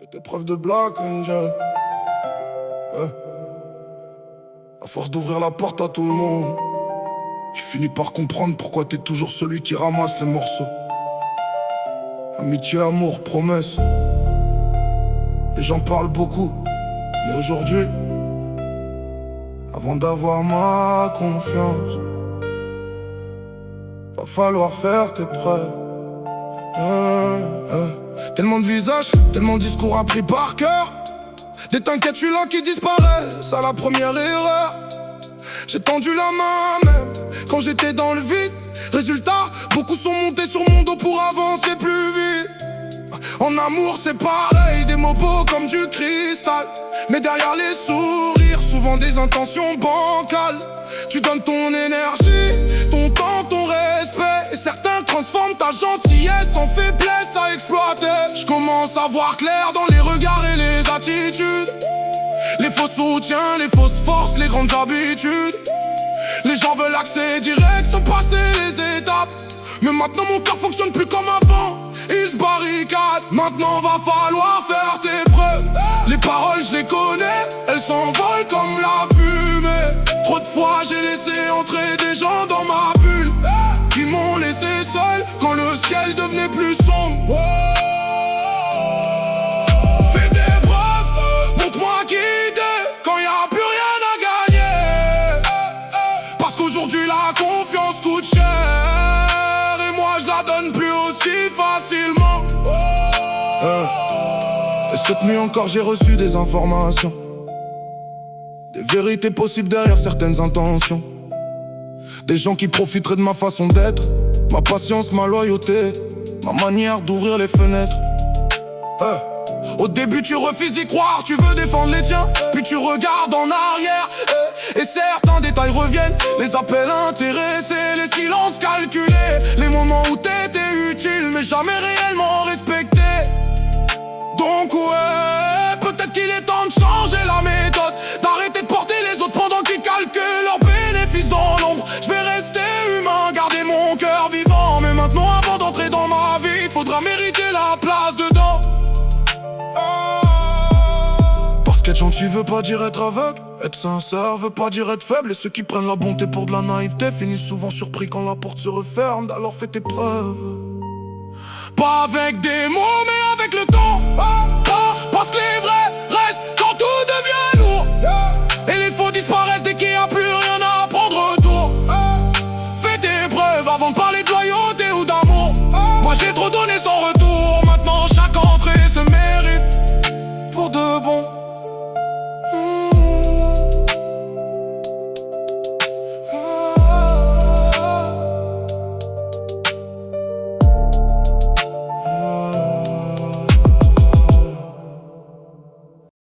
Fais tes preuves de Black Angel. Ouais. À force d'ouvrir la porte à tout le monde, tu finis par comprendre pourquoi t'es toujours celui qui ramasse les morceaux. Amitié, amour, promesse. Les gens parlent beaucoup, mais aujourd'hui, avant d'avoir ma confiance, va falloir faire tes preuves. Tellement de visages, tellement de discours appris par cœur. Des t'inquiètes, je suis là qui disparaissent à la première erreur. J'ai tendu la main même quand j'étais dans le vide. Résultat, beaucoup sont montés sur mon dos pour avancer plus vite. En amour c'est pareil, des mots beaux comme du cristal, mais derrière les sourires, souvent des intentions bancales. Tu donnes ton énergie, ton temps, ton respect, et certains transforment ta gentillesse en faiblesse à exploiter. Je commence à voir clair dans les regards et les attitudes. Les faux soutiens, les fausses forces, les grandes habitudes. Les gens veulent accès direct sans passer les étapes. Mais maintenant mon cœur fonctionne plus comme avant, il se barricade. Maintenant va falloir faire tes preuves. Les paroles je les connais, elles s'envolent comme la fumée. Trop de fois j'ai laissé entrer des gens dans ma bulle, qui m'ont laissé seul quand le ciel devenait plus sombre. Fais tes preuves, montre-moi qui t'es quand y a plus rien à gagner. Parce qu'aujourd'hui la confiance coûte cher, et moi je la donne plus aussi facilement. Et cette nuit encore j'ai reçu des informations, des vérités possibles derrière certaines intentions. Des gens qui profiteraient de ma façon d'être, ma patience, ma loyauté, ma manière d'ouvrir les fenêtres. Au début tu refuses d'y croire, tu veux défendre les tiens, puis tu regardes en arrière, et certains détails reviennent. Les appels intéressés, les silences calculés, les moments où t'étais utile mais jamais réellement respecté. Donc ouais, peut-être qu'il est temps de changer la méthode, d'arrêter de porter les autres pendant qu'ils calculent leurs bénéfices dans l'ombre. Je vais rester humain, garder mon cœur vivant, mais maintenant avant d'entrer dans ma vie, il faudra mériter la place dedans. Parce qu'être gentil veut pas dire être aveugle, être sincère veut pas dire être faible. Et ceux qui prennent la bonté pour de la naïveté finissent souvent surpris quand la porte se referme. Alors fais tes preuves, pas avec des mots